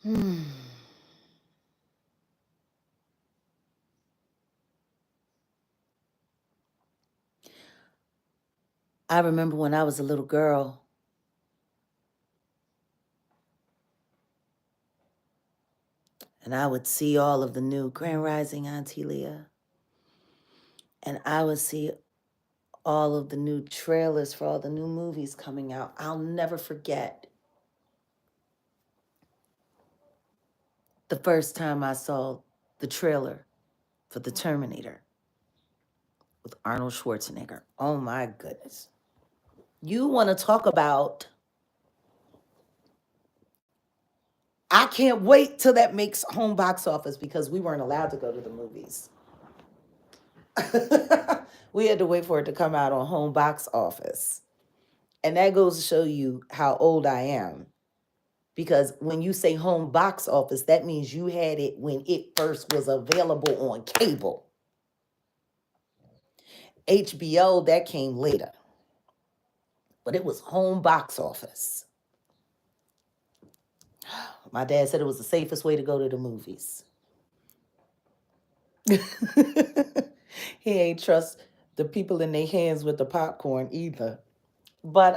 Hmm. I remember when I was a little girl, and I would see all of the new Grand Rising Auntie Leah, and I would see all of the new trailers for all the new movies coming out. I'll never forget the first time I saw the trailer for the Terminator with Arnold Schwarzenegger. Oh my goodness. You want to talk about, I can't wait till that makes home box office because we weren't allowed to go to the movies. We had to wait for it to come out on home box office. And that goes to show you how old I am. Because when you say home box office, that means you had it when it first was available on cable. HBO, that came later. But it was home box office. My dad said it was the safest way to go to the movies. He ain't trust the people in their hands with the popcorn either. But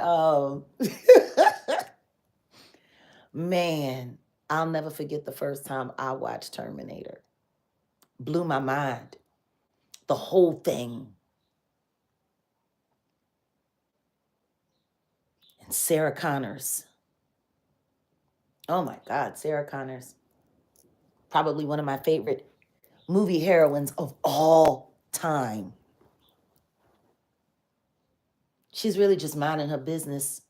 man, I'll never forget the first time I watched Terminator. Blew my mind. The whole thing. And Sarah Connors. Oh my God, Sarah Connors. Probably one of my favorite movie heroines of all time. She's really just minding her business.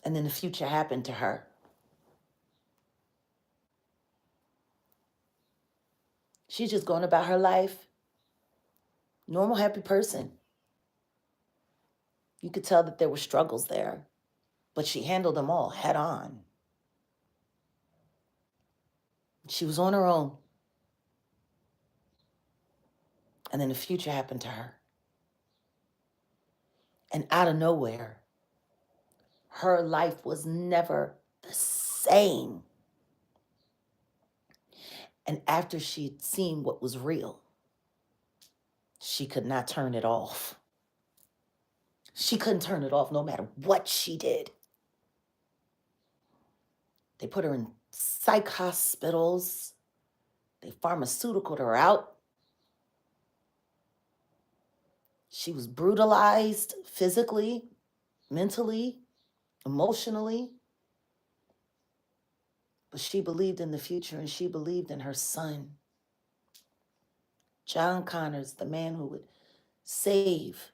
And then the future happened to her. She's just going about her life. Normal, happy person. You could tell that there were struggles there, but she handled them all head on. She was on her own. And then the future happened to her. And out of nowhere, her life was never the same. And after she'd seen what was real, she could not turn it off. She couldn't turn it off no matter what she did. They put her in psych hospitals. They pharmaceuticaled her out. She was brutalized physically, mentally, emotionally. But she believed in the future and she believed in her son. John Connors, the man who would save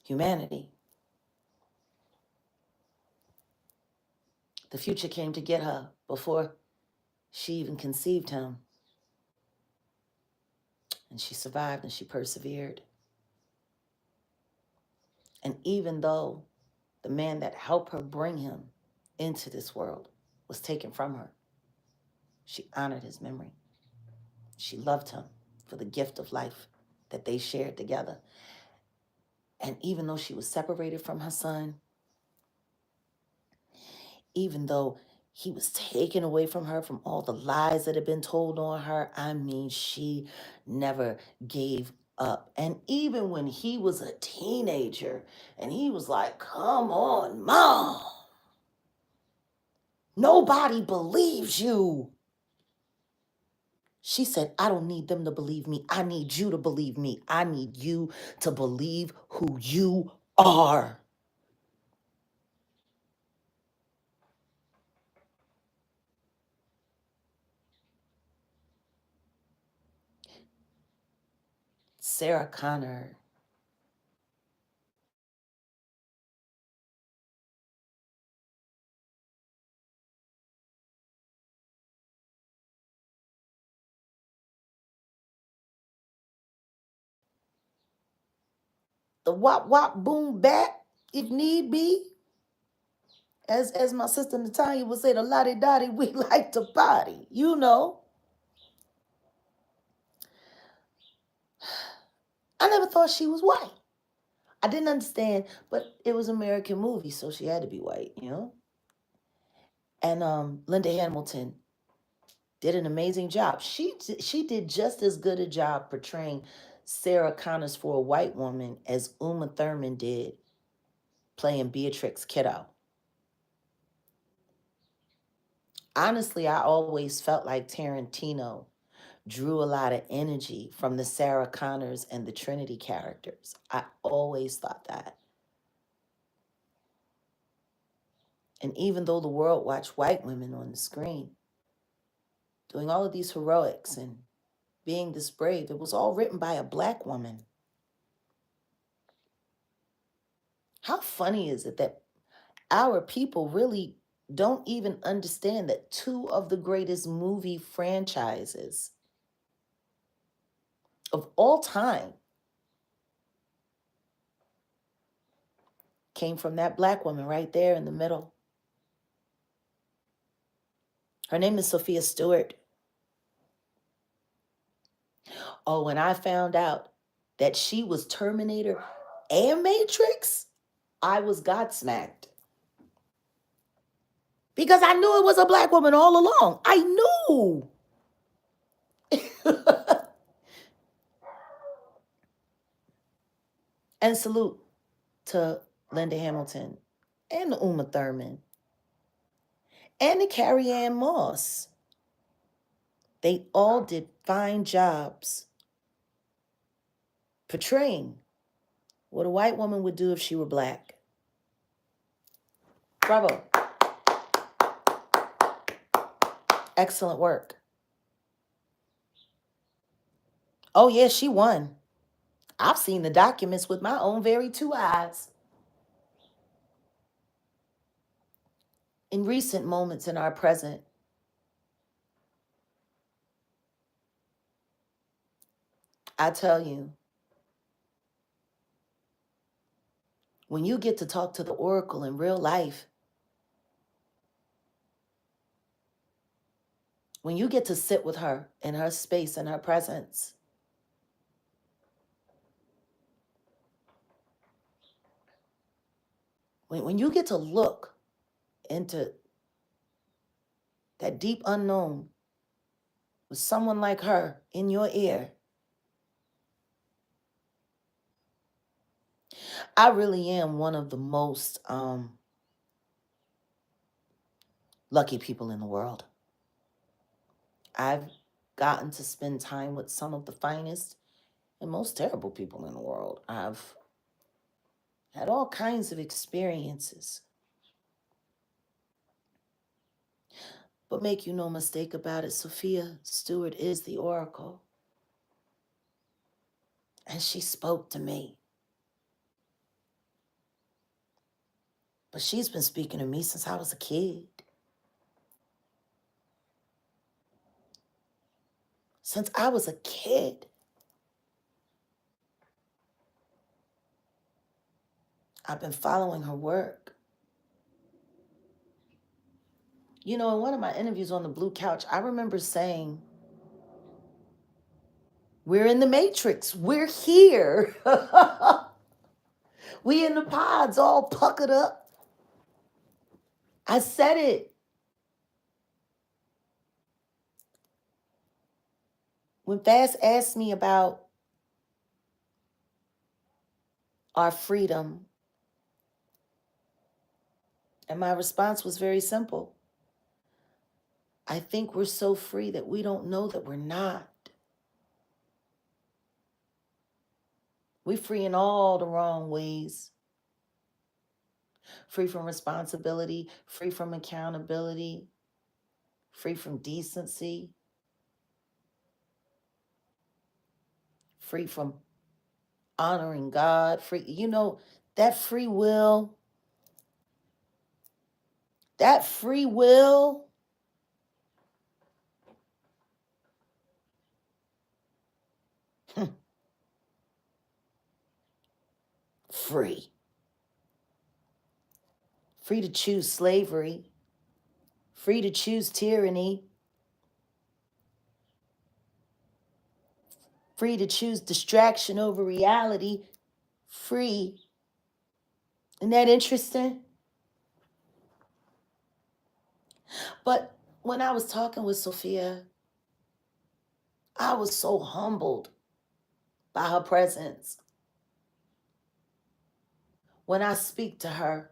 humanity. The future came to get her before she even conceived him. And she survived and she persevered. And even though the man that helped her bring him into this world was taken from her, she honored his memory. She loved him for the gift of life that they shared together. And even though she was separated from her son, even though he was taken away from her from all the lies that had been told on her, I mean, she never gave up. And even when he was a teenager and he was like, come on, Mom, nobody believes you. She said, I don't need them to believe me. I need you to believe me. I need you to believe who you are. Sarah Connor. The wop wop boom bat, if need be. As my sister Natalia would say, the lottie dottie, we like to party, you know. I never thought she was white. I didn't understand, but it was an American movie, so she had to be white, you know. And Linda Hamilton did an amazing job. She did just as good a job portraying Sarah Connors for a white woman as Uma Thurman did playing Beatrix Kiddo. Honestly, I always felt like Tarantino drew a lot of energy from the Sarah Connors and the Trinity characters. I always thought that. And even though the world watched white women on the screen doing all of these heroics and being this brave, it was all written by a black woman. How funny is it that our people really don't even understand that two of the greatest movie franchises of all time came from that black woman right there in the middle? Her name is Sophia Stewart. Oh, when I found out that she was Terminator and Matrix, I was godsmacked. Because I knew it was a black woman all along. I knew. And salute to Linda Hamilton and Uma Thurman and to Carrie Ann Moss. They all did fine jobs portraying what a white woman would do if she were black. Bravo. Excellent work. Oh, yeah, she won. I've seen the documents with my own very two eyes. In recent moments in our present, I tell you, when you get to talk to the Oracle in real life, when you get to sit with her in her space and her presence, when you get to look into that deep unknown with someone like her in your ear, I really am one of the most lucky people in the world. I've gotten to spend time with some of the finest and most terrible people in the world. I've had all kinds of experiences. But make you no mistake about it, Sophia Stewart is the Oracle. And she spoke to me. But she's been speaking to me since I was a kid. Since I was a kid. I've been following her work. You know, in one of my interviews on the Blue Couch, I remember saying, we're in the Matrix. We're here. We in the pods all puckered up. I said it. When Fast asked me about our freedom, and my response was very simple. I think we're so free that we don't know that we're not. We're free in all the wrong ways. Free from responsibility, free from accountability, free from decency, free from honoring God, free, that free will, that free will, free. Free to choose slavery, free to choose tyranny, free to choose distraction over reality, free. Isn't that interesting? But when I was talking with Sophia, I was so humbled by her presence. When I speak to her,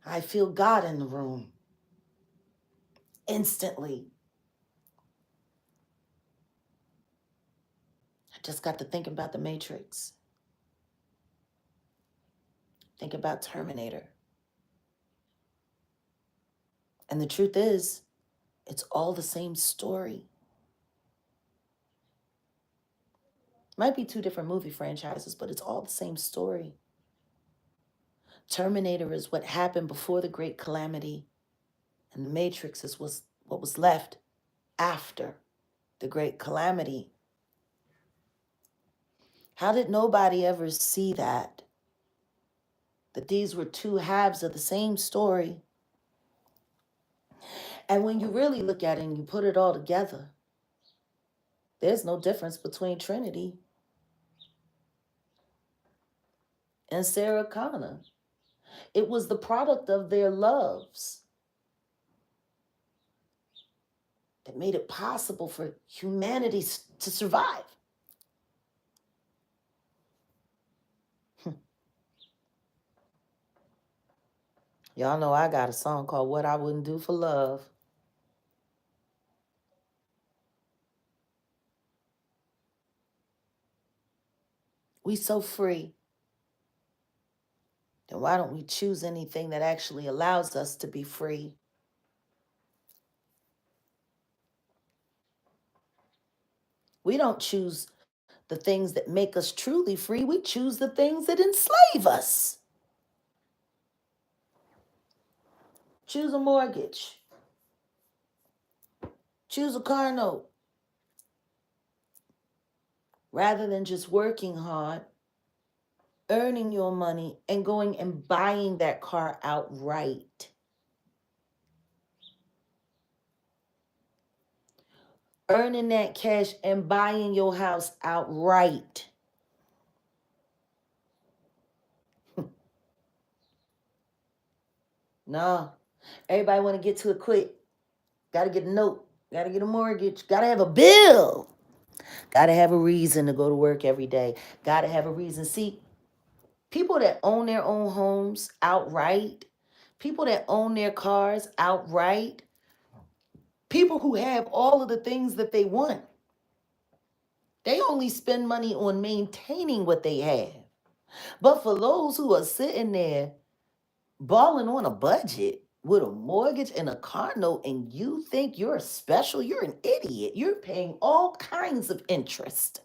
I feel God in the room instantly. I just got to thinking about the Matrix, think about Terminator. And the truth is, it's all the same story. Might be two different movie franchises, but it's all the same story. Terminator is what happened before the great calamity, and the Matrix is what was left after the great calamity. How did nobody ever see that? That these were two halves of the same story. And when you really look at it and you put it all together, there's no difference between Trinity and Sarah Connor. It was the product of their loves that made it possible for humanity to survive. Y'all know I got a song called What I Wouldn't Do for Love. We so free. Then why don't we choose anything that actually allows us to be free? We don't choose the things that make us truly free. We choose the things that enslave us. Choose a mortgage. Choose a car note. Rather than just working hard, earning your money, and going and buying that car outright. Earning that cash and buying your house outright. No. Everybody want to get to it quick. Got to get a note. Got to get a mortgage. Got to have a bill. Got to have a reason to go to work every day. Got to have a reason. See, people that own their own homes outright, people that own their cars outright, people who have all of the things that they want, they only spend money on maintaining what they have. But for those who are sitting there balling on a budget with a mortgage and a car note, and you think you're special, you're an idiot. You're paying all kinds of interest.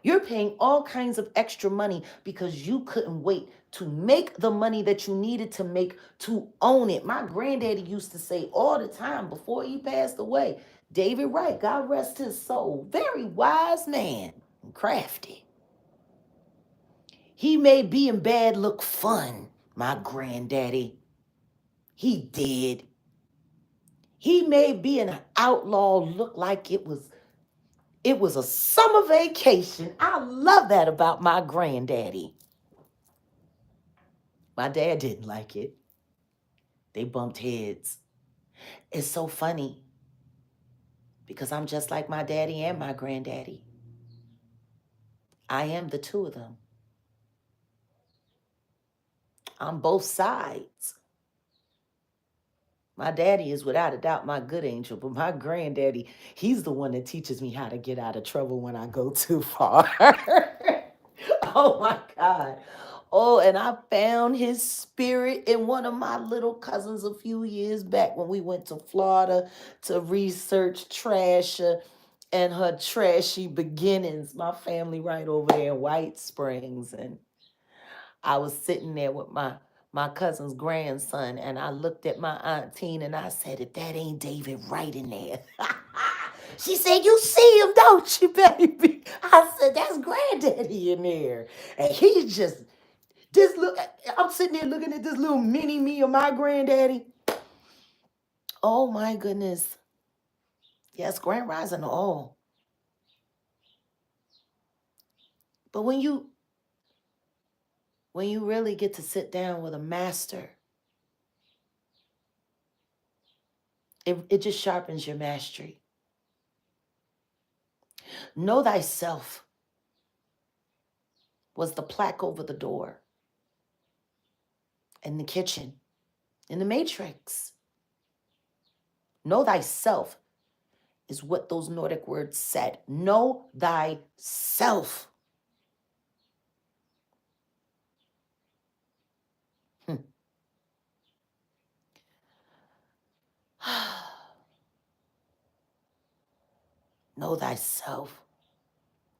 You're paying all kinds of extra money because you couldn't wait to make the money that you needed to make to own it. My granddaddy used to say all the time before he passed away, David Wright, God rest his soul, very wise man and crafty. He made being bad look fun, my granddaddy. He did. He made being an outlaw look like it was a summer vacation. I love that about my granddaddy. My dad didn't like it. They bumped heads. It's so funny because I'm just like my daddy and my granddaddy. I am the two of them. I'm both sides. My daddy is without a doubt my good angel, but my granddaddy, he's the one that teaches me how to get out of trouble when I go too far. Oh my God. Oh, and I found his spirit in one of my little cousins a few years back when we went to Florida to research trash and her trashy beginnings. My family right over there in White Springs. And I was sitting there with my cousin's grandson, and I looked at my Aunt Tina and I said, if that ain't David Wright in there. She said, you see him, don't you, baby? I said, that's granddaddy in there. And he's just, this look, I'm sitting there looking at this little mini me of my granddaddy. Oh my goodness. Yes, Grand Rising all. But when you really get to sit down with a master, It just sharpens your mastery. Know thyself was the plaque over the door in the kitchen, in the Matrix. Know thyself is what those Nordic words said. Know thyself. Know thyself.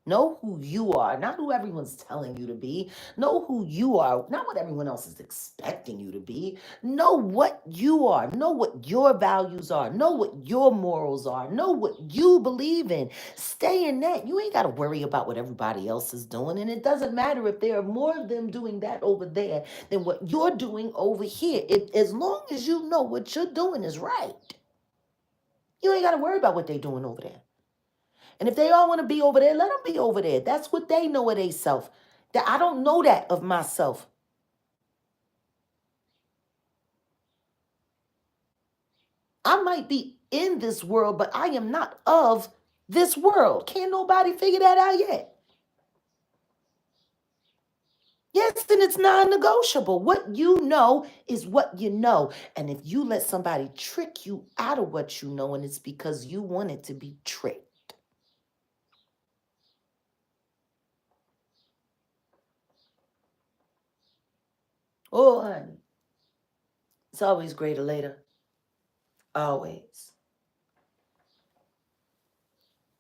Know who you are, not who everyone's telling you to be. Know who you are, not what everyone else is expecting you to be. Know what you are. Know what your values are. Know what your morals are. Know what you believe in. Stay in that. You ain't got to worry about what everybody else is doing. And it doesn't matter if there are more of them doing that over there than what you're doing over here. As long as you know what you're doing is right, you ain't got to worry about what they're doing over there. And if they all want to be over there, let them be over there. That's what they know of they self. That I don't know that of myself. I might be in this world, but I am not of this world. Can't nobody figure that out yet. Yes, and it's non-negotiable. What you know is what you know. And if you let somebody trick you out of what you know, and it's because you wanted to be tricked. Oh, honey. It's always greater later. Always.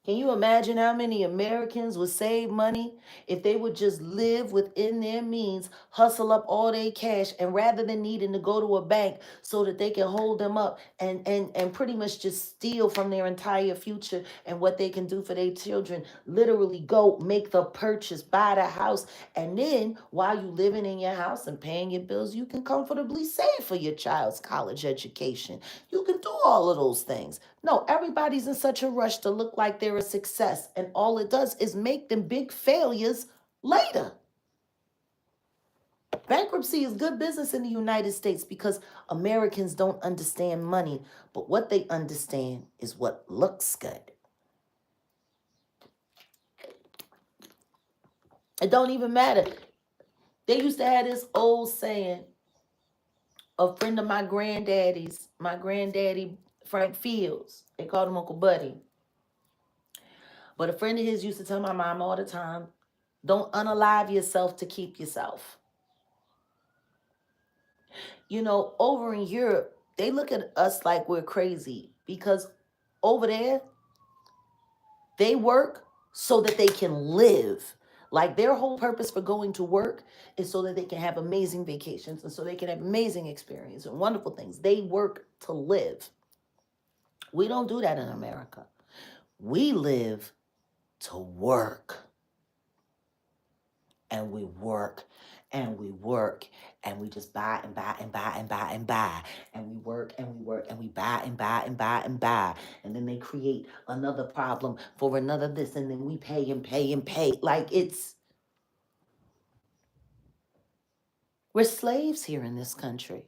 Can you imagine how many Americans would save money if they would just live within their means, hustle up all their cash, and rather than needing to go to a bank so that they can hold them up and pretty much just steal from their entire future and what they can do for their children, literally go make the purchase, buy the house, and then while you living in your house and paying your bills, you can comfortably save for your child's college education. You can do all of those things. No, everybody's in such a rush to look like they're a success, and all it does is make them big failures later. Bankruptcy is good business in the United States because Americans don't understand money, but what they understand is what looks good. It don't even matter. They used to have this old saying, a friend of my granddaddy's, my granddaddy Frank Fields, they called him Uncle Buddy. But a friend of his used to tell my mom all the time, don't unalive yourself to keep yourself. You know, over in Europe, they look at us like we're crazy because over there, they work so that they can live. Like their whole purpose for going to work is so that they can have amazing vacations and so they can have amazing experiences and wonderful things. They work to live. We don't do that in America. We live to work. And we work and we work and we just buy and buy and buy and buy and buy and we work and we work and we buy and buy and buy and buy, and then they create another problem for another this, and then we pay and pay and pay. Like we're slaves here in this country.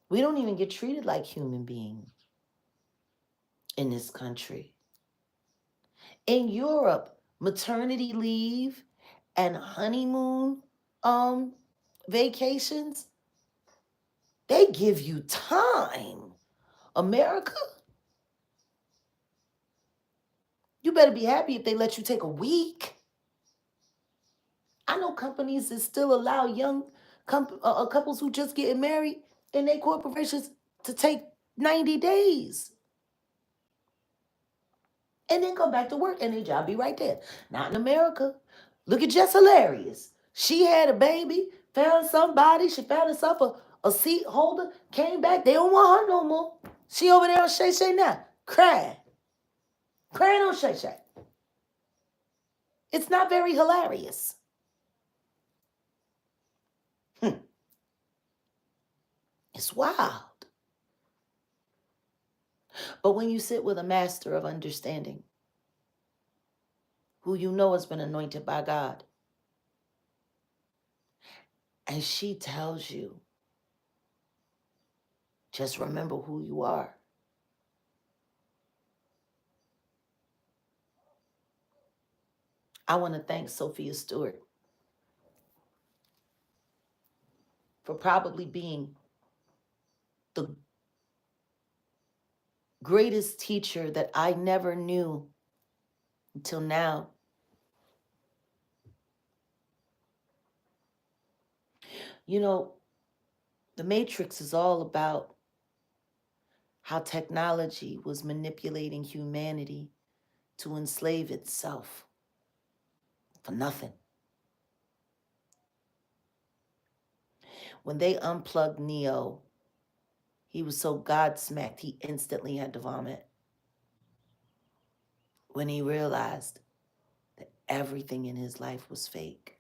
We don't even get treated like human beings in this country. In Europe, maternity leave and honeymoon vacations, they give you time. America, you better be happy if they let you take a week. I know companies that still allow young couples who just getting married in their corporations to take 90 days and then come back to work and their job be right there. Not in America. Look at Jess Hilarious. She had a baby, found somebody, she found herself a seat holder, came back. They don't want her no more. She over there on Shay Shay now, crying. Crying on Shay Shay. It's not very hilarious. It's wild. But when you sit with a master of understanding, who you know has been anointed by God, and she tells you Just remember who you are. I want to thank Sophia Stewart for probably being the greatest teacher that I never knew until now. You know, the Matrix is all about how technology was manipulating humanity to enslave itself for nothing. When they unplugged Neo, he was so God smacked he instantly had to vomit. When he realized that everything in his life was fake.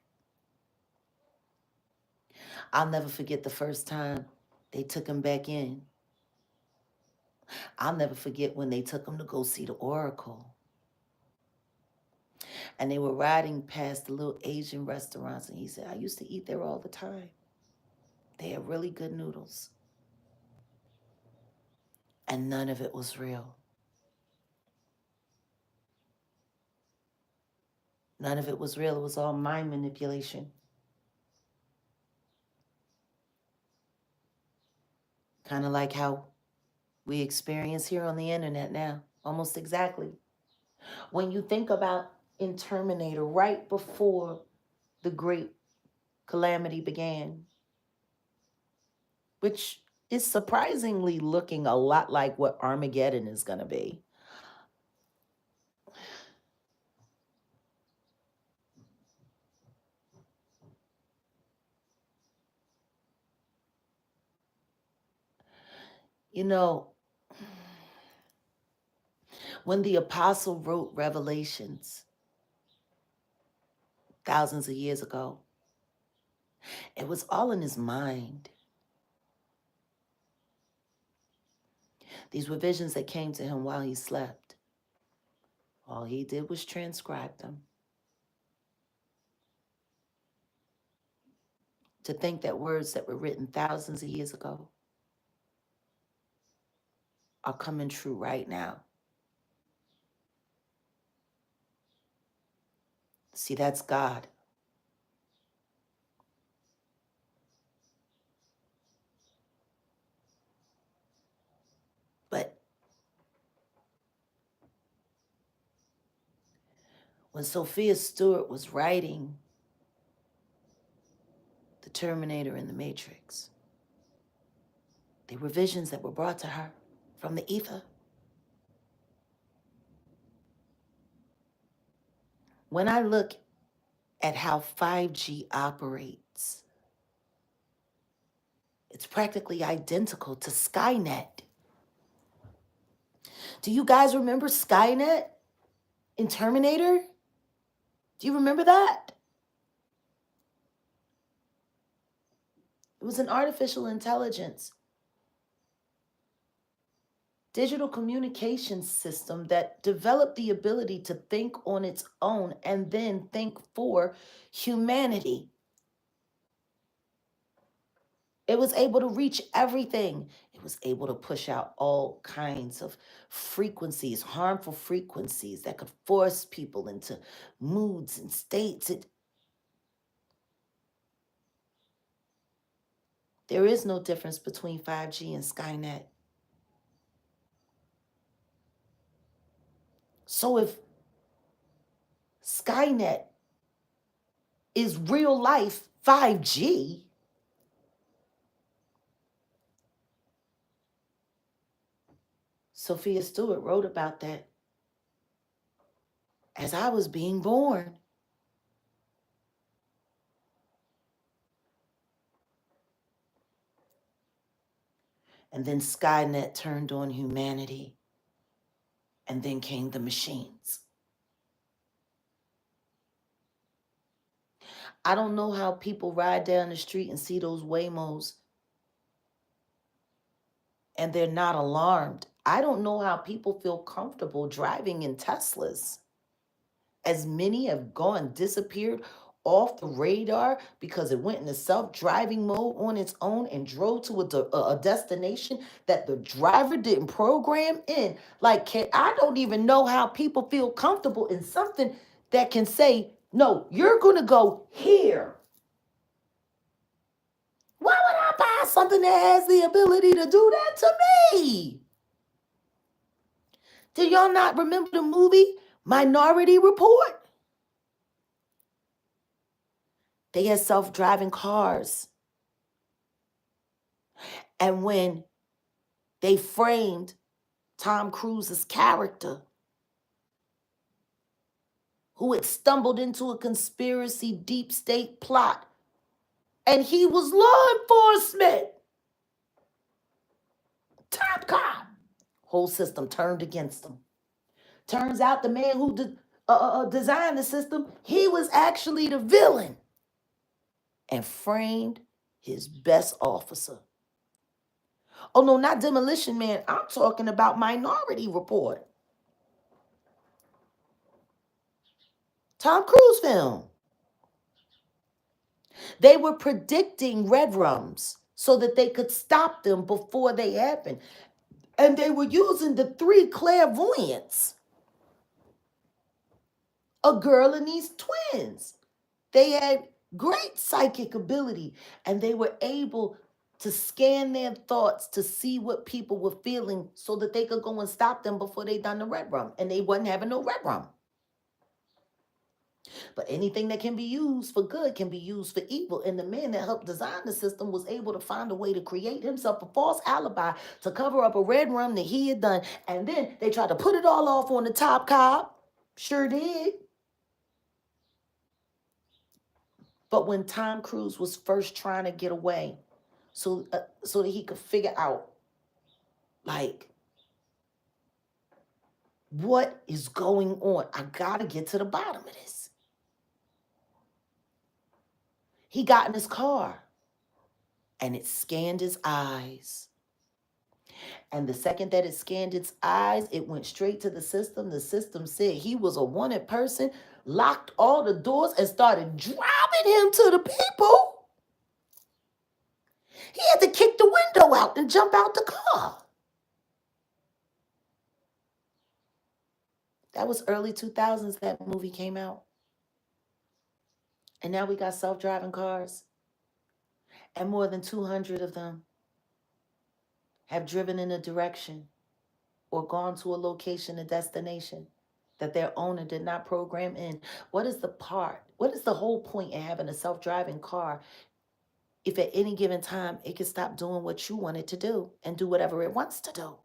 I'll never forget the first time they took him back in. I'll never forget when they took him to go see the Oracle. And they were riding past the little Asian restaurants, and he said, I used to eat there all the time. They had really good noodles. And none of it was real. None of it was real. It was all mind manipulation. Kind of like how we experience here on the internet now. Almost exactly. When you think about in Terminator, right before the great calamity began, which is surprisingly looking a lot like what Armageddon is going to be. You know, when the apostle wrote Revelations thousands of years ago, it was all in his mind. These were visions that came to him while he slept. All he did was transcribe them. To think that words that were written thousands of years ago are coming true right now. See, that's God. But when Sophia Stewart was writing The Terminator and the Matrix, they were visions that were brought to her from the ether. When I look at how 5G operates, it's practically identical to Skynet. Do you guys remember Skynet in Terminator? Do you remember that? It was an artificial intelligence, digital communication system that developed the ability to think on its own and then think for humanity. It was able to reach everything. It was able to push out all kinds of frequencies, harmful frequencies that could force people into moods and states. There is no difference between 5G and Skynet. So if Skynet is real life 5G, Sophia Stewart wrote about that as I was being born. And then Skynet turned on humanity, and then came the machines. I don't know how people ride down the street and see those Waymos and they're not alarmed. I don't know how people feel comfortable driving in Teslas. As many have gone, disappeared, off the radar because it went into self-driving mode on its own and drove to a destination that the driver didn't program in. Like, I don't even know how people feel comfortable in something that can say, no, you're going to go here. Why would I buy something that has the ability to do that to me? Do y'all not remember the movie Minority Report? They had self-driving cars. And when they framed Tom Cruise's character, who had stumbled into a conspiracy deep state plot, and he was law enforcement, top cop, whole system turned against him. Turns out the man who designed the system, he was actually the villain and framed his best officer. Oh no, not Demolition Man. I'm talking about Minority Report. Tom Cruise film. They were predicting red rums so that they could stop them before they happened. And they were using the 3 clairvoyants. A girl and these twins. They had great psychic ability and they were able to scan their thoughts to see what people were feeling so that they could go and stop them before they done the red rum. And they wasn't having no red rum. But anything that can be used for good can be used for evil. And the man that helped design the system was able to find a way to create himself a false alibi to cover up a red rum that he had done. And then they tried to put it all off on the top cop. Sure did. But when Tom Cruise was first trying to get away so that he could figure out, like, what is going on? I got to get to the bottom of this. He got in his car and it scanned his eyes. And the second that it scanned its eyes, it went straight to the system. The system said he was a wanted person, locked all the doors, and started driving him to the people. He had to kick the window out and jump out the car. That was early 2000s that movie came out. And now we got self-driving cars. And more than 200 of them have driven in a direction or gone to a location, a destination that their owner did not program in. What is the whole point in having a self-driving car if at any given time it can stop doing what you want it to do and do whatever it wants to do?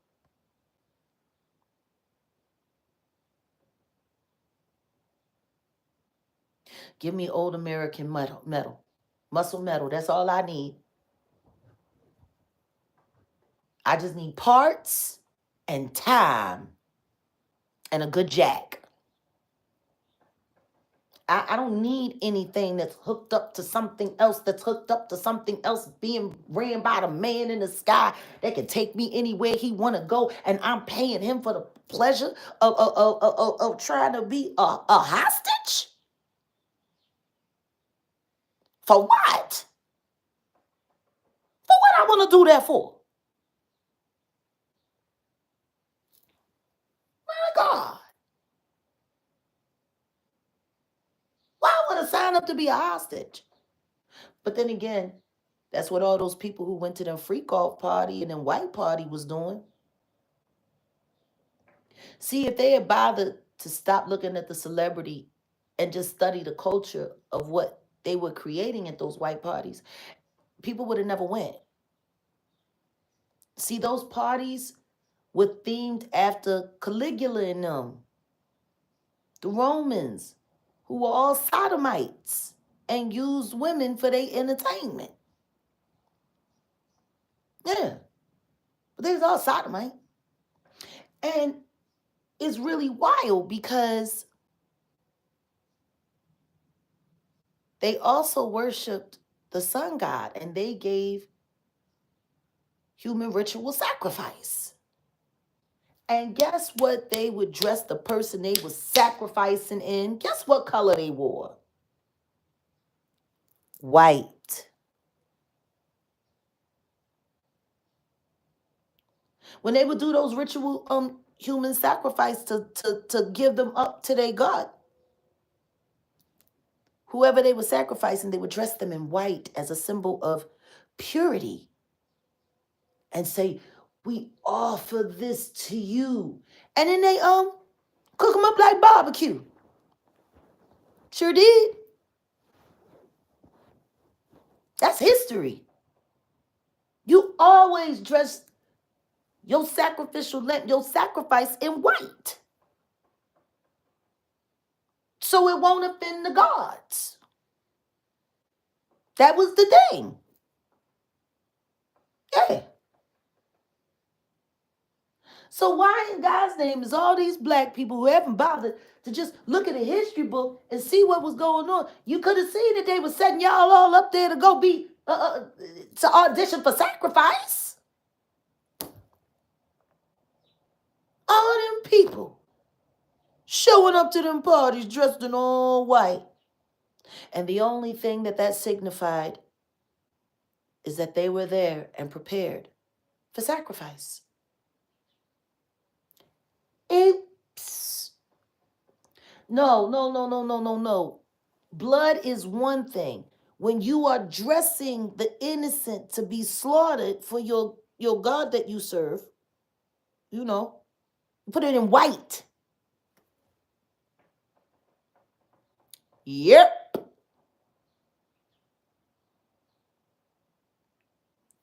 Give me old American muscle metal. That's all I need. I just need parts and time and a good jack. I don't need anything that's hooked up to something else, being ran by the man in the sky that can take me anywhere he want to go, and I'm paying him for the pleasure of trying to be a hostage? For what? For what I want to do that for? My God. Why would I sign up to be a hostage? But then again, that's what all those people who went to them freak off party and then white party was doing. See, if they had bothered to stop looking at the celebrity and just study the culture of what they were creating at those white parties, people would have never went. See, those parties were themed after Caligula and them, the Romans, who were all sodomites and used women for their entertainment. Yeah, but they was all sodomite. And it's really wild because they also worshipped the sun god and they gave human ritual sacrifice. And guess what they would dress the person they was sacrificing in? Guess what color they wore? white. When they would do those ritual human sacrifice to give them up to their God, whoever they were sacrificing, they would dress them in white as a symbol of purity and say, we offer this to you. And then they cook them up like barbecue. Sure did. That's history. You always dress your sacrificial lamb, your sacrifice in white, so it won't offend the gods. That was the thing. Yeah. So why in God's name is all these black people who haven't bothered to just look at a history book and see what was going on? You could have seen that they were setting y'all all up there to go be to audition for sacrifice. All them people showing up to them parties dressed in all white. And the only thing that signified is that they were there and prepared for sacrifice. Oops. No. Blood is one thing. When you are dressing the innocent to be slaughtered for your God that you serve, you put it in white. Yep.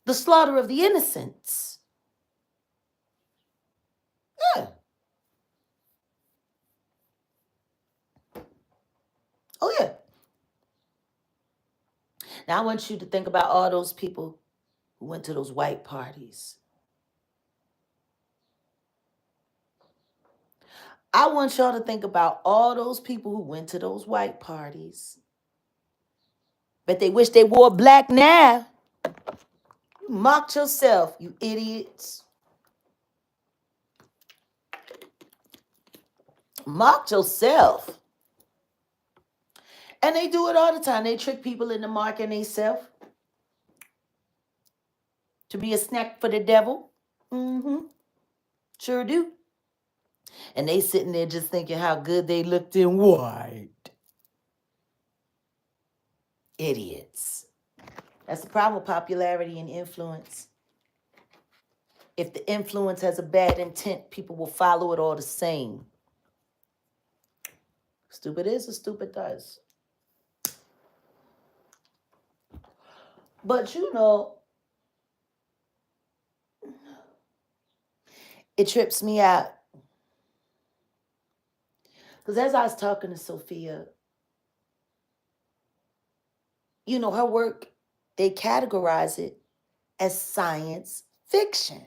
The slaughter of the innocents. Yeah. Oh, yeah. Now I want you to think about all those people who went to those white parties. I want y'all to think about all those people who went to those white parties, but they wish they wore black now. You mocked yourself, you idiots. Mocked yourself. And they do it all the time. They trick people into marking themselves to be a snack for the devil. Mm-hmm. Sure do. And they sitting there just thinking how good they looked in white. Idiots. That's the problem with popularity and influence. If the influence has a bad intent, people will follow it all the same. Stupid is as stupid does. But it trips me out. Because as I was talking to Sophia, her work, they categorize it as science fiction.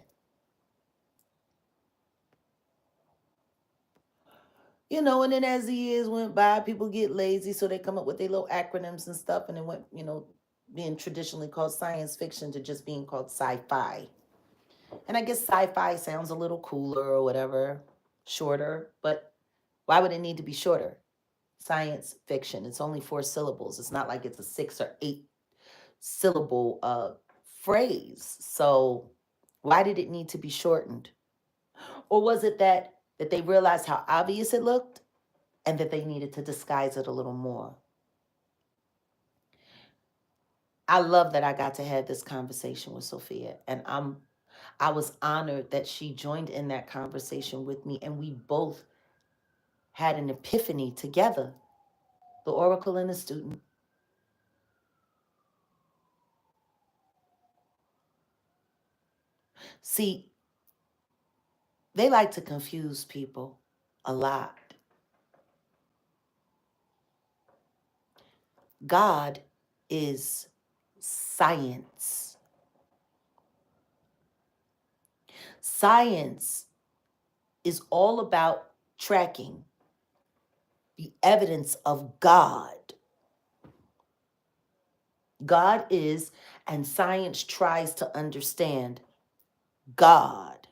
And then as the years went by, people get lazy, so they come up with their little acronyms and stuff, and it went, being traditionally called science fiction to just being called sci-fi. And I guess sci-fi sounds a little cooler or whatever, shorter, but why would it need to be shorter? Science fiction, it's only 4 syllables. It's not like it's a 6 or 8 syllable phrase. So why did it need to be shortened? Or was it that they realized how obvious it looked and that they needed to disguise it a little more? I love that I got to have this conversation with Sophia, and I was honored that she joined in that conversation with me, and we both had an epiphany together, the oracle and the student. See, they like to confuse people a lot. God is science. Science is all about tracking the evidence of God. God is, and science tries to understand God.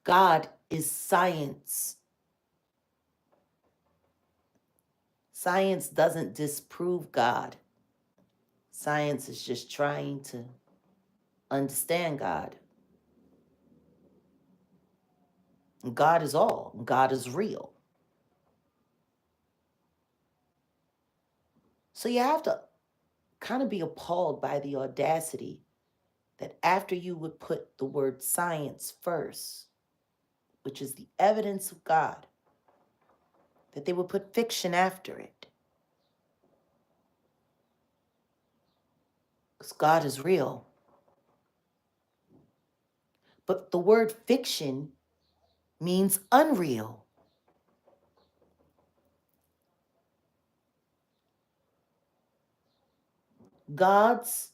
God is science. Science doesn't disprove God. Science is just trying to understand God. And God is all. God is real. So you have to kind of be appalled by the audacity that after you would put the word science first, which is the evidence of God, that they would put fiction after it. Because God is real. But the word fiction means unreal. God's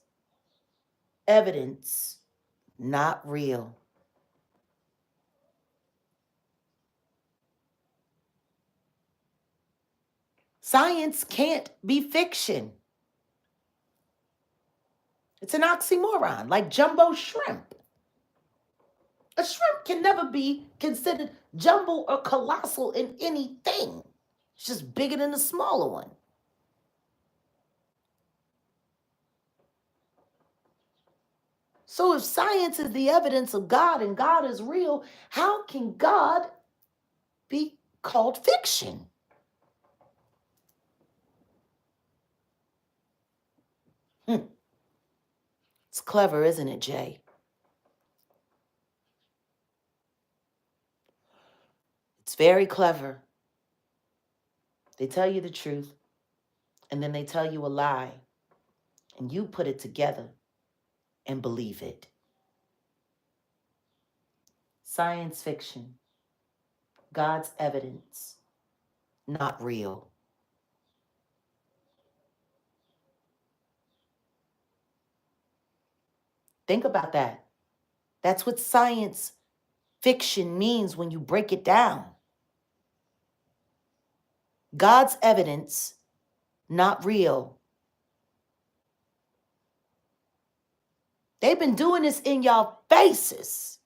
evidence, not real. Science can't be fiction. It's an oxymoron, like jumbo shrimp. A shrimp can never be considered jumbo or colossal in anything. It's just bigger than the smaller one. So if science is the evidence of God and God is real, how can God be called fiction? It's clever, isn't it, Jay? It's very clever. They tell you the truth, and then they tell you a lie, and you put it together and believe it. Science fiction, God's evidence, not real. Think about that. That's what science fiction means when you break it down. God's evidence, not real. They've been doing this in y'all faces.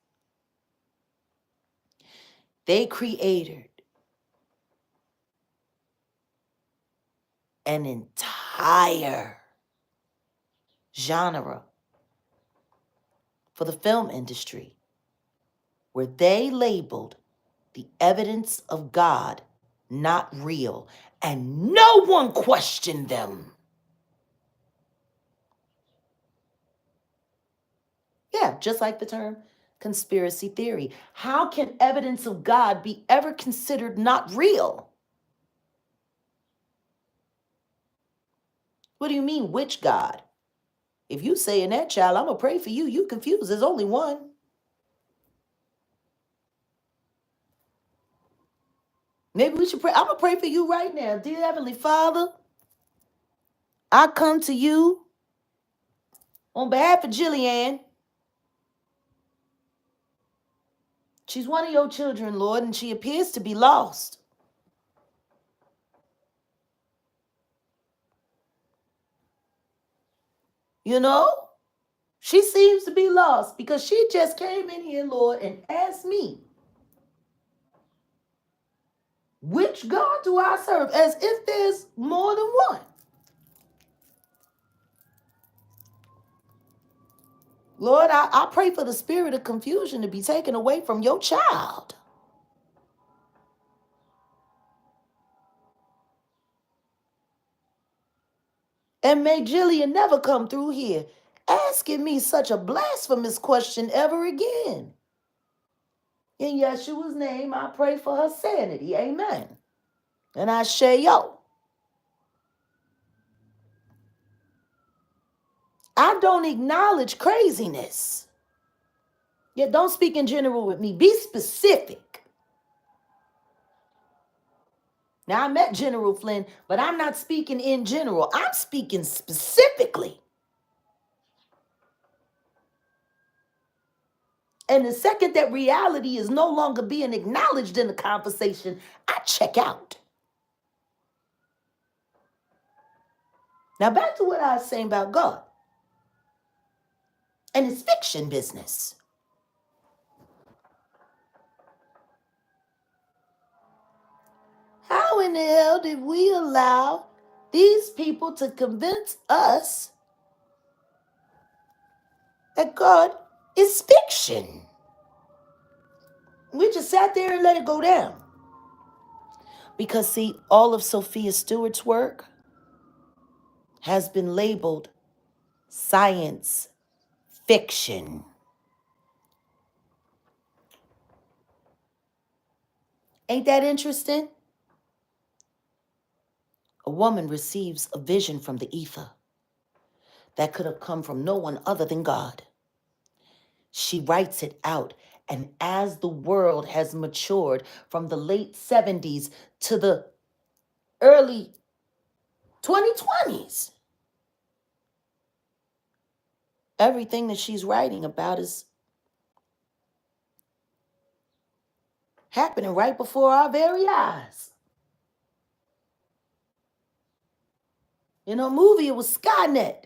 They created an entire genre for the film industry where they labeled the evidence of God not real, and no one questioned them. Yeah, just like the term conspiracy theory. How can evidence of God be ever considered not real? What do you mean, which God? If you say in that, child, I'm going to pray for you, you confused. There's only one. Maybe we should pray. I'm going to pray for you right now. Dear Heavenly Father, I come to you on behalf of Jillian. She's one of your children, Lord, and she appears to be lost. You know? She seems to be lost because she just came in here, Lord, and asked me, which God do I serve? As if there's more than one. Lord, I pray for the spirit of confusion to be taken away from your child. And may Jillian never come through here asking me such a blasphemous question ever again. In Yeshua's name, I pray for her sanity. Amen. And I say, yo, I don't acknowledge craziness. Yeah, don't speak in general with me. Be specific. Now, I met General Flynn, but I'm not speaking in general. I'm speaking specifically. And the second that reality is no longer being acknowledged in the conversation, I check out. Now, back to what I was saying about God and his fiction business. How in the hell did we allow these people to convince us that God is fiction? We just sat there and let it go down. Because, see, all of Sophia Stewart's work has been labeled science fiction. Ain't that interesting? A woman receives a vision from the ether that could have come from no one other than God. She writes it out. And as the world has matured from the late 70s to the early 2020s, everything that she's writing about is happening right before our very eyes. In her movie, it was Skynet.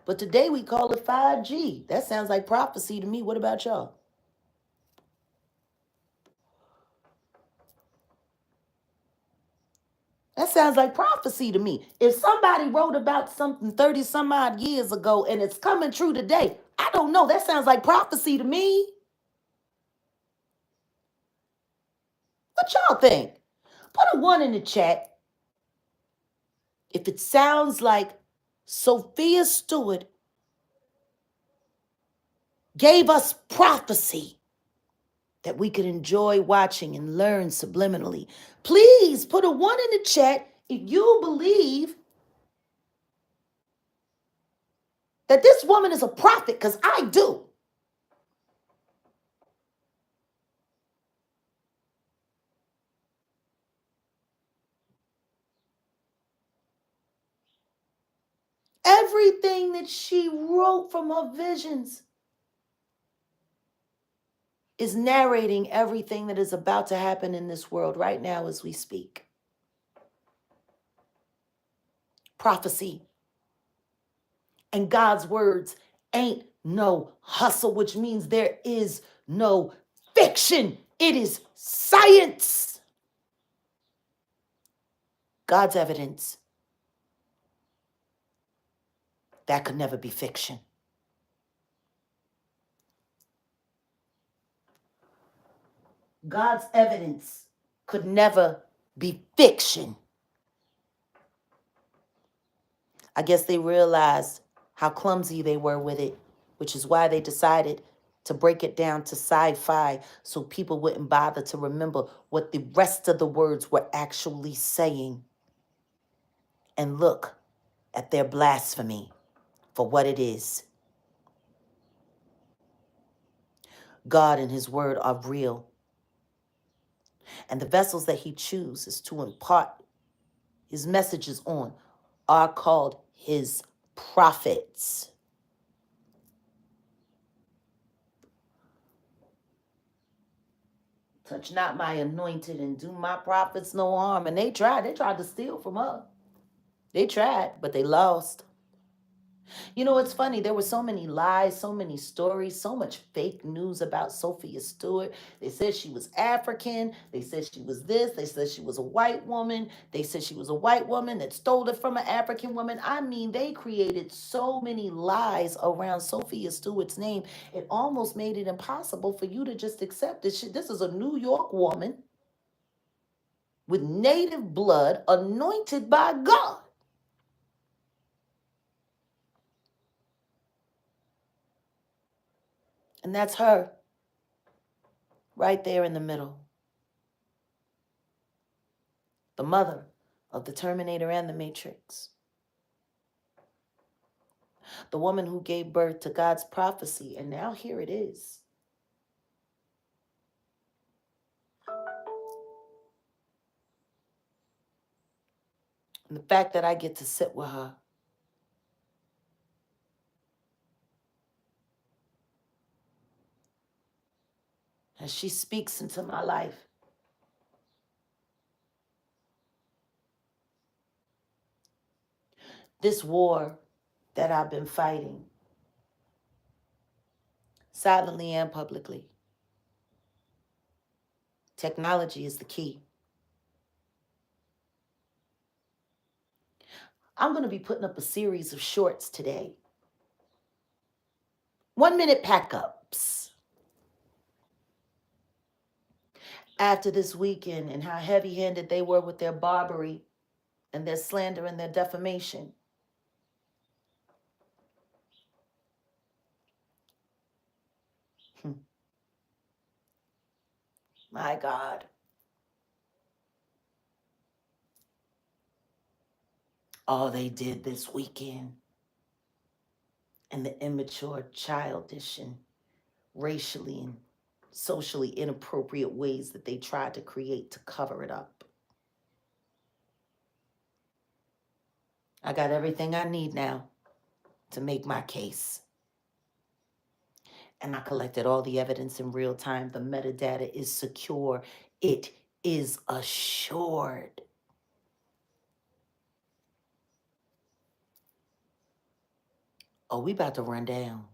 But today we call it 5G. That sounds like prophecy to me. What about y'all? That sounds like prophecy to me. If somebody wrote about something 30 some odd years ago and it's coming true today, I don't know. That sounds like prophecy to me. What y'all think? Put a 1 in the chat if it sounds like Sophia Stewart gave us prophecy that we could enjoy watching and learn subliminally. Please put a 1 in the chat if you believe that this woman is a prophet, because I do. Everything that she wrote from her visions is narrating everything that is about to happen in this world right now as we speak. Prophecy. And God's words ain't no hustle, which means there is no fiction. It is science. God's evidence. That could never be fiction. God's evidence could never be fiction. I guess they realized how clumsy they were with it, which is why they decided to break it down to sci-fi so people wouldn't bother to remember what the rest of the words were actually saying. And look at their blasphemy for what it is. God and his word are real. And the vessels that he chooses to impart his messages on are called his prophets. Touch not my anointed and do my prophets no harm. And they tried to steal from her. They tried, but they lost. You know, it's funny. There were so many lies, so many stories, so much fake news about Sophia Stewart. They said she was African. They said she was this. They said she was a white woman. They said she was a white woman that stole it from an African woman. I mean, they created so many lies around Sophia Stewart's name. It almost made it impossible for you to just accept this shit. This is a New York woman with native blood anointed by God. And that's her right there in the middle. The mother of the Terminator and the Matrix. The woman who gave birth to God's prophecy. And now here it is. And the fact that I get to sit with her. As she speaks into my life. This war that I've been fighting. Silently and publicly. Technology is the key. I'm going to be putting up a series of shorts today. 1 minute pack ups. After this weekend and how heavy handed they were with their barbary and their slander and their defamation. My God. All they did this weekend and the immature, childish, and racially and socially inappropriate ways that they tried to create to cover it up. I got everything I need now to make my case. And I collected all the evidence in real time. The metadata is secure. It is assured. Oh, we about to run down.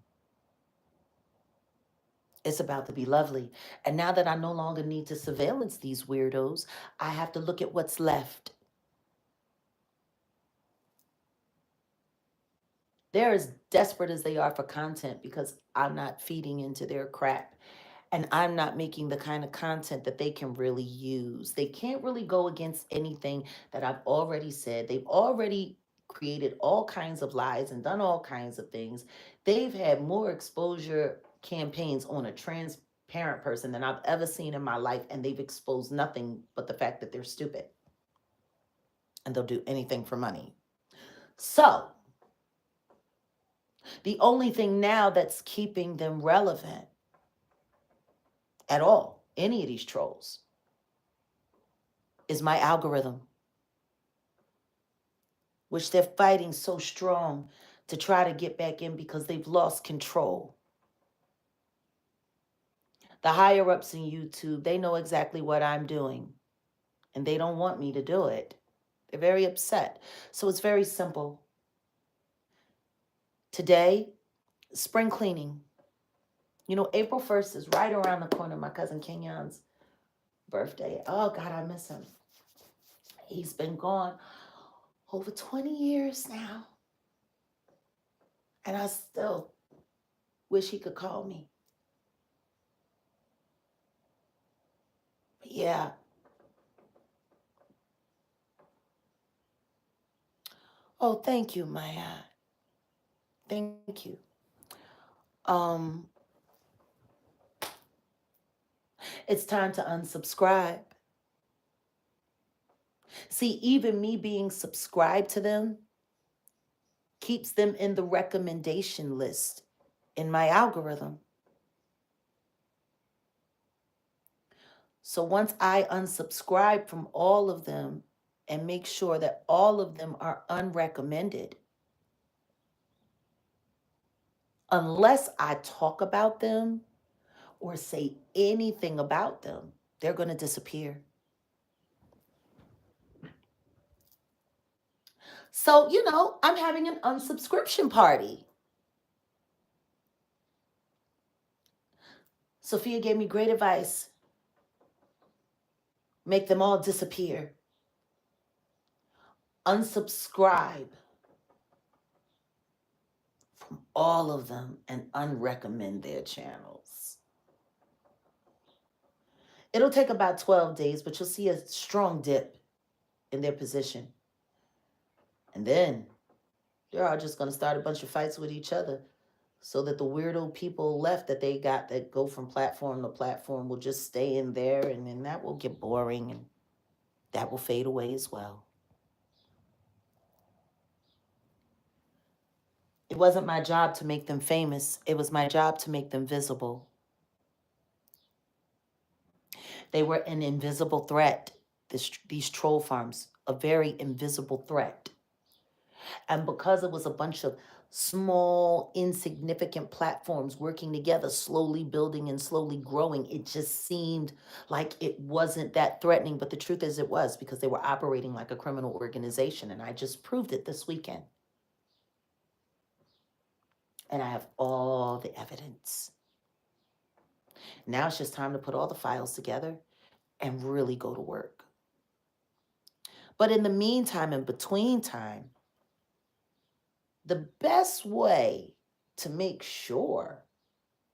It's about to be lovely. And now that I no longer need to surveillance these weirdos, I have to look at what's left. They're as desperate as they are for content because I'm not feeding into their crap. And I'm not making the kind of content that they can really use. They can't really go against anything that I've already said. They've already created all kinds of lies and done all kinds of things. They've had more exposure campaigns on a transparent person than I've ever seen in my life, and they've exposed nothing but the fact that they're stupid. And they'll do anything for money. So, the only thing now that's keeping them relevant at all, any of these trolls, is my algorithm, which they're fighting so strong to try to get back in because they've lost control. The higher ups in YouTube, they know exactly what I'm doing, and they don't want me to do it. They're very upset. So it's very simple. Today, spring cleaning. You know, April 1st is right around the corner. My cousin Kenyon's birthday. Oh, God, I miss him. He's been gone over 20 years now. And I still wish he could call me. But yeah. Oh, thank you, Maya. Thank you. It's time to unsubscribe. See, even me being subscribed to them keeps them in the recommendation list in my algorithm. So once I unsubscribe from all of them and make sure that all of them are unrecommended, unless I talk about them or say anything about them, they're going to disappear. So, you know, I'm having an unsubscription party. Sophia gave me great advice. Make them all disappear. Unsubscribe from all of them and unrecommend their channels. It'll take about 12 days, but you'll see a strong dip in their position. And then they're all just going to start a bunch of fights with each other so that the weirdo people left that they got that go from platform to platform will just stay in there, and then that will get boring and that will fade away as well. It wasn't my job to make them famous. It was my job to make them visible. They were an invisible threat, these troll farms, a very invisible threat. And because it was a bunch of small, insignificant platforms working together, slowly building and slowly growing, it just seemed like it wasn't that threatening. But the truth is it was, because they were operating like a criminal organization. And I just proved it this weekend. And I have all the evidence. Now it's just time to put all the files together and really go to work. But in the meantime, in between time, The best way to make sure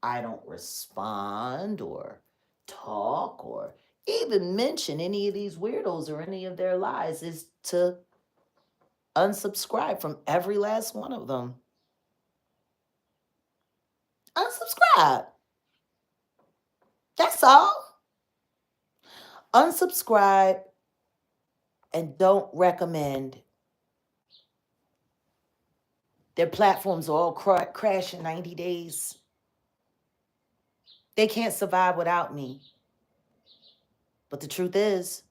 I don't respond or talk or even mention any of these weirdos or any of their lies is to unsubscribe from every last one of them. Unsubscribe. That's all. Unsubscribe and don't recommend. Their platforms are all crash in 90 days. They can't survive without me. But the truth is,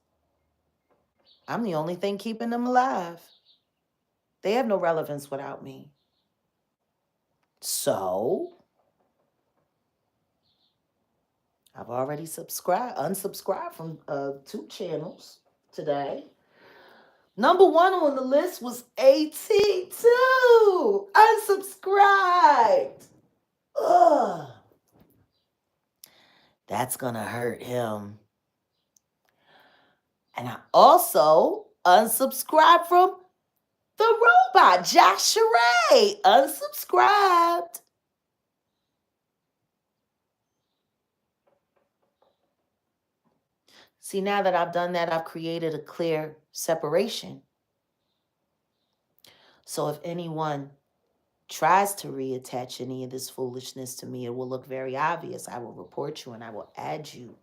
I'm the only thing keeping them alive. They have no relevance without me. So, I've already unsubscribed from 2 channels today. Number 1 on the list was AT2. Unsubscribed. Ugh. That's gonna hurt him. And I also unsubscribed from the robot, Jaguar Wright. Unsubscribed. See, now that I've done that, I've created a clear separation. So if anyone tries to reattach any of this foolishness to me, it will look very obvious. I will report you and I will add you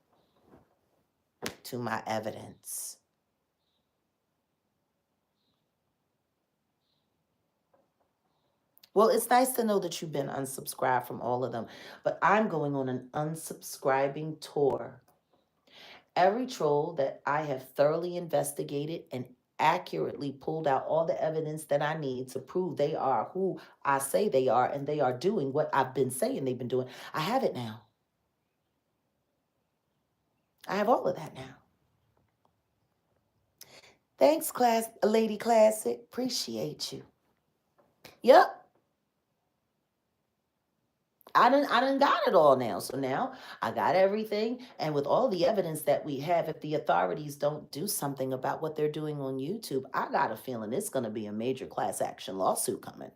to my evidence. Well, it's nice to know that you've been unsubscribed from all of them, but I'm going on an unsubscribing tour. Every troll that I have thoroughly investigated and accurately pulled out all the evidence that I need to prove they are who I say they are and they are doing what I've been saying they've been doing, I have it now. I have all of that now. Thanks, Lady Classic. Appreciate you. Yep. I done got it all now. So now I got everything. And with all the evidence that we have, if the authorities don't do something about what they're doing on YouTube, I got a feeling it's going to be a major class action lawsuit coming.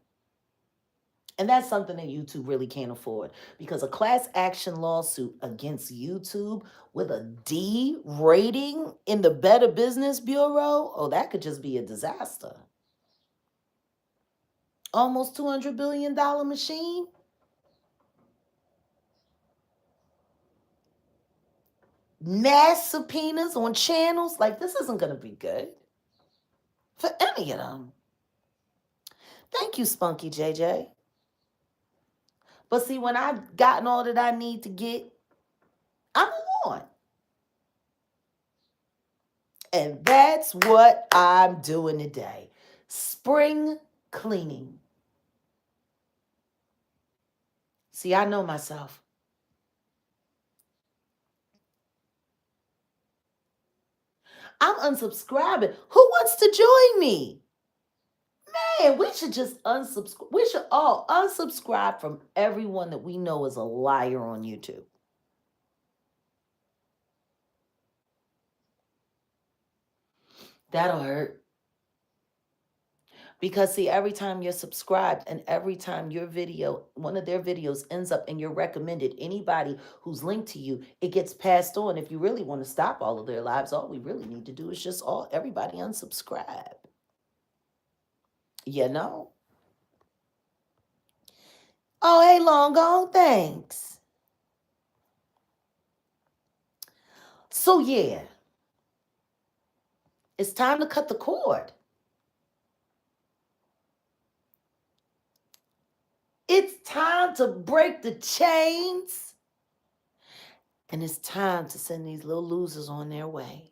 And that's something that YouTube really can't afford, because a class action lawsuit against YouTube with a D rating in the Better Business Bureau, oh, that could just be a disaster. Almost $200 billion machine. Mass subpoenas on channels. Like, this isn't going to be good for any of them. Thank you, Spunky JJ. But see, when I've gotten all that I need to get, I move on. And that's what I'm doing today. Spring cleaning. See, I know myself. I'm unsubscribing. Who wants to join me? Man, we should just unsubscribe. We should all unsubscribe from everyone that we know is a liar on YouTube. That'll hurt. Because see, every time you're subscribed and every time your video, one of their videos ends up in your recommended, anybody who's linked to you, it gets passed on. If you really want to stop all of their lives, all we really need to do is just everybody unsubscribe. You know? Oh, hey, Long Gone, thanks. So yeah, it's time to cut the cord. It's time to break the chains. And it's time to send these little losers on their way.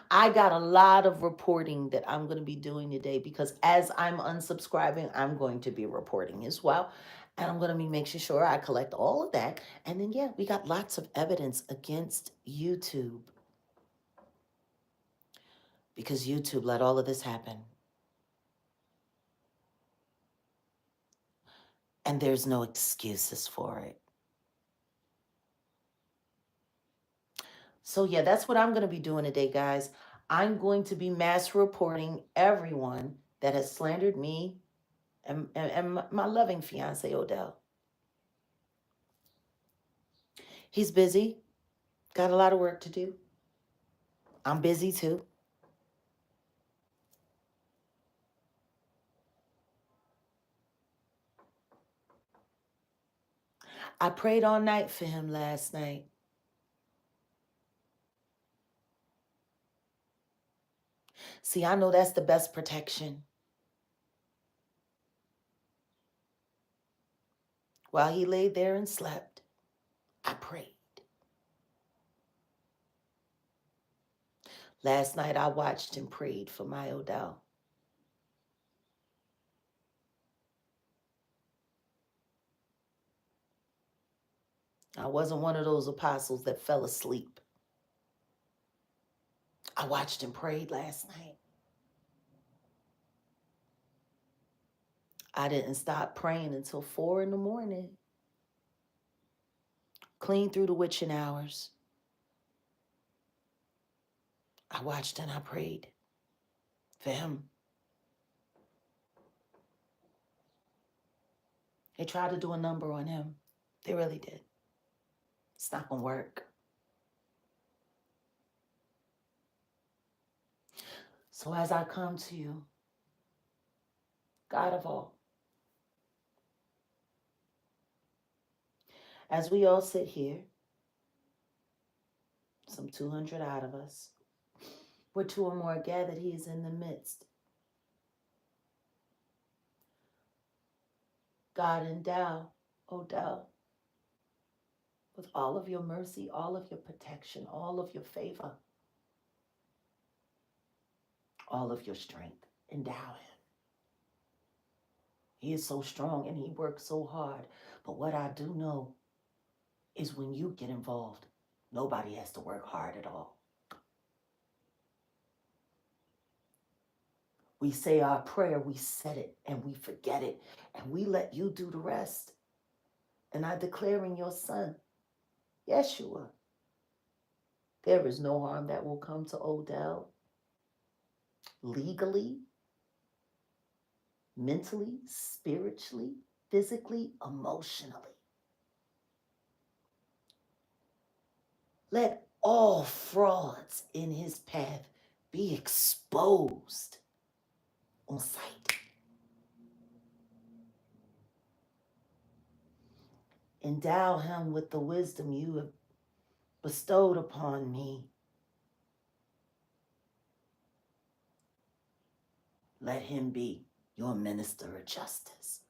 I got a lot of reporting that I'm going to be doing today, because as I'm unsubscribing, I'm going to be reporting as well. And I'm going to be making sure I collect all of that. And then, yeah, we got lots of evidence against YouTube, because YouTube let all of this happen. And there's no excuses for it. So yeah, that's what I'm going to be doing today, guys. I'm going to be mass reporting everyone that has slandered me and my loving fiance, Odell. He's busy, got a lot of work to do. I'm busy too. I prayed all night for him last night. See, I know that's the best protection. While he lay there and slept, I prayed. Last night I watched and prayed for my Odell. I wasn't one of those apostles that fell asleep. I watched and prayed last night. I didn't stop praying until 4 in the morning. Clean through the witching hours. I watched and I prayed for him. They tried to do a number on him. They really did. It's not going to work. So as I come to you, God of all, as we all sit here, some 200 out of us, where two or more are gathered, he is in the midst. God, endow Odell with all of your mercy, all of your protection, all of your favor, all of your strength. Endow him. He is so strong and he works so hard. But what I do know is when you get involved, nobody has to work hard at all. We say our prayer, we said it, and we forget it, and we let you do the rest. And I declare in your Son, Yeshua, there is no harm that will come to Odell legally, mentally, spiritually, physically, emotionally. Let all frauds in his path be exposed on sight. Endow him with the wisdom you have bestowed upon me. Let him be your minister of justice.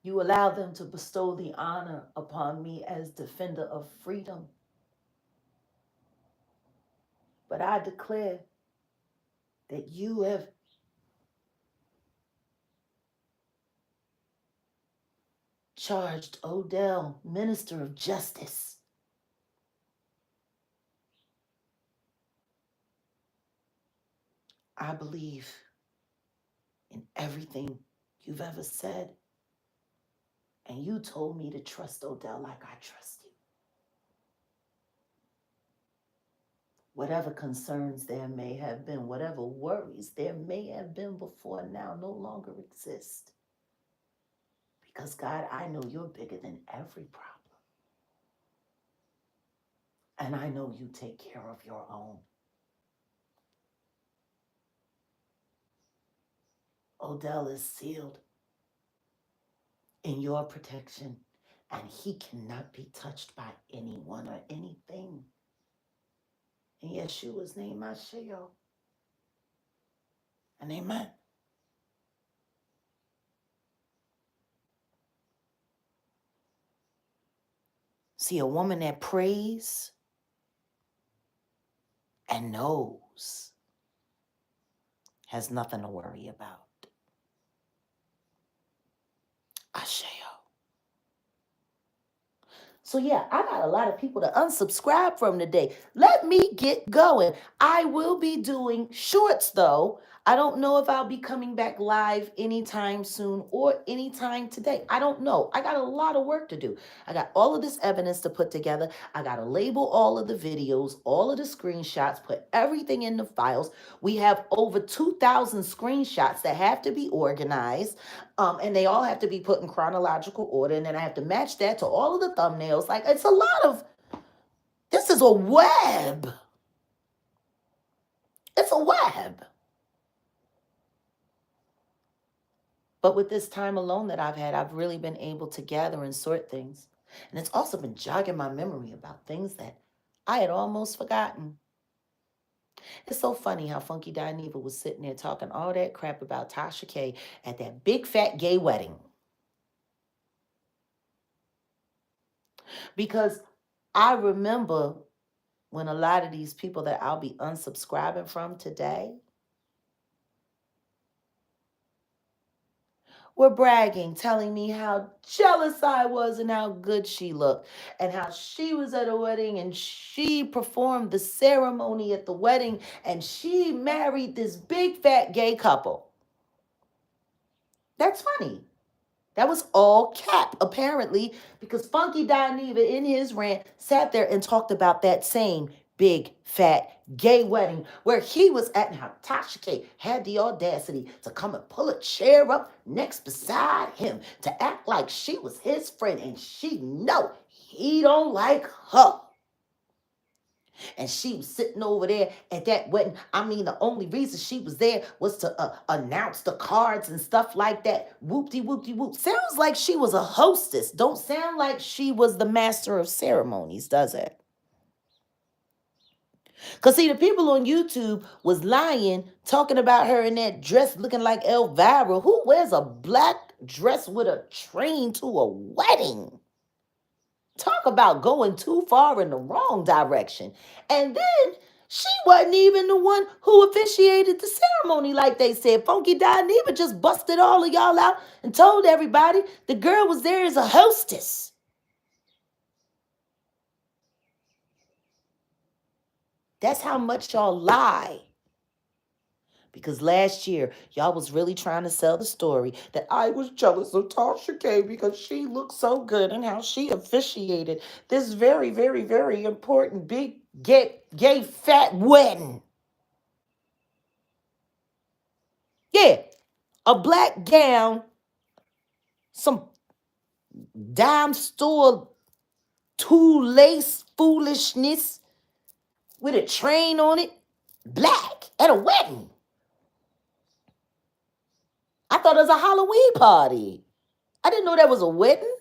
You allow them to bestow the honor upon me as defender of freedom. But I declare that you have charged Odell, minister of justice. I believe in everything you've ever said. And you told me to trust Odell like I trust you. Whatever concerns there may have been, whatever worries there may have been before now no longer exist. Because God, I know you're bigger than every problem. And I know you take care of your own. Odell is sealed in your protection, and he cannot be touched by anyone or anything. In Yeshua's name, I shall. And amen. See, a woman that prays and knows has nothing to worry about. Asheo. So yeah, I got a lot of people to unsubscribe from today. Let me get going. I will be doing shorts though. I don't know if I'll be coming back live anytime soon or anytime today. I don't know. I got a lot of work to do. I got all of this evidence to put together. I got to label all of the videos, all of the screenshots, put everything in the files. We have over 2,000 screenshots that have to be organized, and they all have to be put in chronological order. And then I have to match that to all of the thumbnails. Like, it's a lot of, this is a web. It's a web. But with this time alone that I've had, I've really been able to gather and sort things. And it's also been jogging my memory about things that I had almost forgotten. It's so funny how Funky Dineva was sitting there talking all that crap about Tasha K at that big fat gay wedding. Because I remember when a lot of these people that I'll be unsubscribing from today were bragging, telling me how jealous I was and how good she looked and how she was at a wedding and she performed the ceremony at the wedding and she married this big fat gay couple. That's funny. That was all cap, apparently, because Funky Dineva in his rant sat there and talked about that same big, fat, gay wedding where he was at, and how Tasha K had the audacity to come and pull a chair up next beside him to act like she was his friend, and she know he don't like her. And she was sitting over there at that wedding. I mean, the only reason she was there was to announce the cards and stuff like that. Whoop-de, whoop-de, whoop. Sounds like she was a hostess. Don't sound like she was the master of ceremonies, does it? Because, see, the people on YouTube was lying, talking about her in that dress looking like Elvira. Who wears a black dress with a train to a wedding? Talk about going too far in the wrong direction. And then she wasn't even the one who officiated the ceremony, like they said. Funky Dineva just busted all of y'all out and told everybody the girl was there as a hostess. That's how much y'all lie. Because last year, y'all was really trying to sell the story that I was jealous of Tasha K because she looked so good and how she officiated this very, very, very important big gay fat wedding. Yeah, a black gown, some dime store two lace foolishness with a train on it, black at a wedding. I thought it was a Halloween party. I didn't know that was a wedding.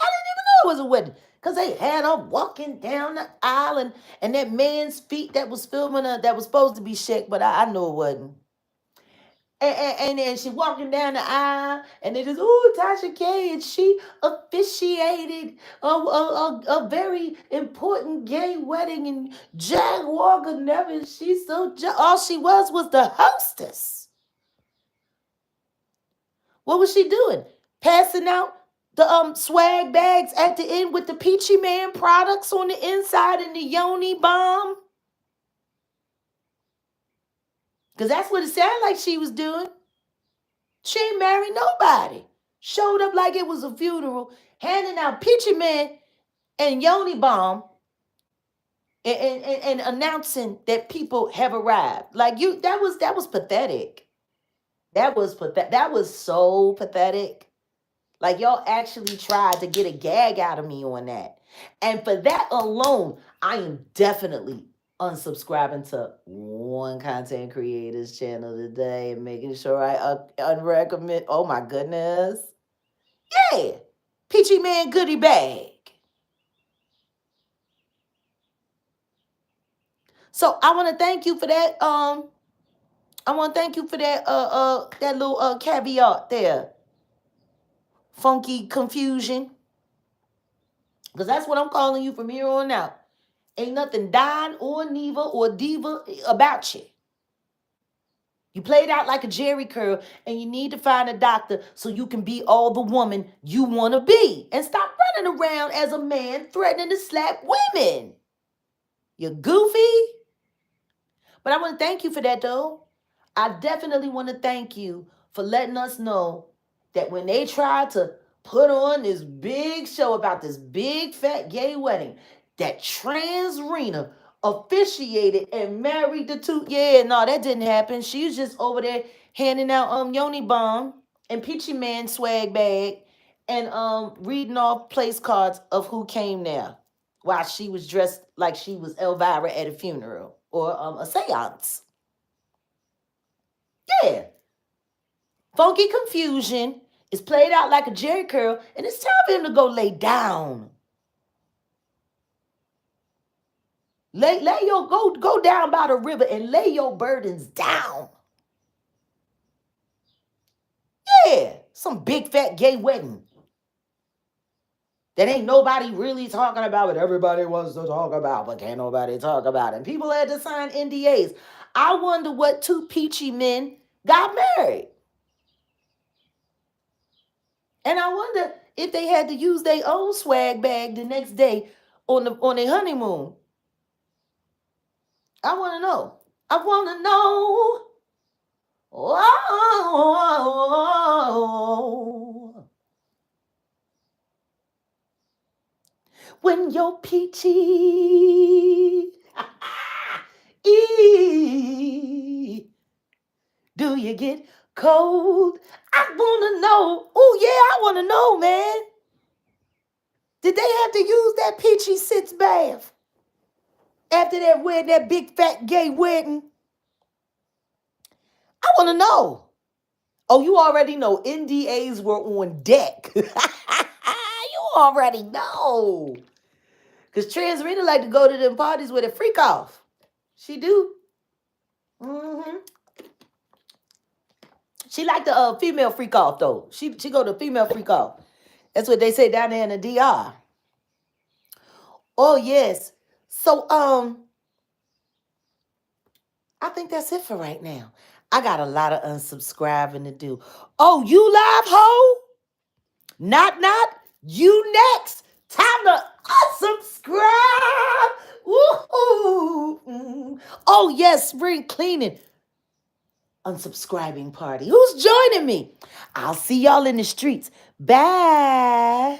I didn't even know it was a wedding. Because they had her walking down the aisle and that man's feet that was filming her, that was supposed to be Shaq, but I know it wasn't. And she walking down the aisle, and it is, ooh, Tasha K, and she officiated a very important gay wedding, and Jaguar could never, she's so, all she was the hostess. What was she doing? Passing out the swag bags at the end with the Peachy Man products on the inside and the Yoni bomb? Because that's what it sounded like she was doing. She ain't married nobody. Showed up like it was a funeral, handing out Peachy Man and Yoni bomb and announcing that people have arrived. Like, that was pathetic. That was so pathetic. Like, y'all actually tried to get a gag out of me on that. And for that alone, I am definitely unsubscribing to one content creator's channel today and making sure I unrecommend. Oh my goodness. Yeah. Peachy Man goodie bag. So I want to thank you for that. I want to thank you for that that little caveat there. Funky confusion. Because that's what I'm calling you from here on out. Ain't nothing Don or Neva or Diva about you. You played out like a Jerry curl, and you need to find a doctor so you can be all the woman you want to be. And stop running around as a man threatening to slap women. You're goofy. But I want to thank you for that, though. I definitely want to thank you for letting us know that when they tried to put on this big show about this big fat gay wedding, that trans Rena officiated and married the two. Yeah, no, that didn't happen. She was just over there handing out Yoni Bomb and Peachy Man swag bag and reading off place cards of who came there while she was dressed like she was Elvira at a funeral or a seance. Yeah. Funky Confusion is played out like a Jerry curl, and it's time for him to go lay down. Lay your go down by the river and lay your burdens down. Yeah, some big fat gay wedding that ain't nobody really talking about, but everybody wants to talk about, but can't nobody talk about it. And people had to sign NDAs. I wonder what two peachy men got married. And I wonder if they had to use their own swag bag the next day on their honeymoon. I want to know. I want to know. Oh, when you're peachy, do you get cold? I want to know. Oh, yeah, I want to know, man. Did they have to use that peachy sitz bath after that wedding, that big fat gay wedding? I want to know. Oh, you already know NDAs were on deck. You already know. Because trans Rita like to go to them parties with a freak off. She do. Mm-hmm. She like the female freak off, though. She go to female freak off. That's what they say down there in the DR. Oh, yes. So, I think that's it for right now. I got a lot of unsubscribing to do. Oh, you live, ho? Not, you next. Time to unsubscribe. Woo-hoo. Oh, yes, spring cleaning. Unsubscribing party. Who's joining me? I'll see y'all in the streets. Bye.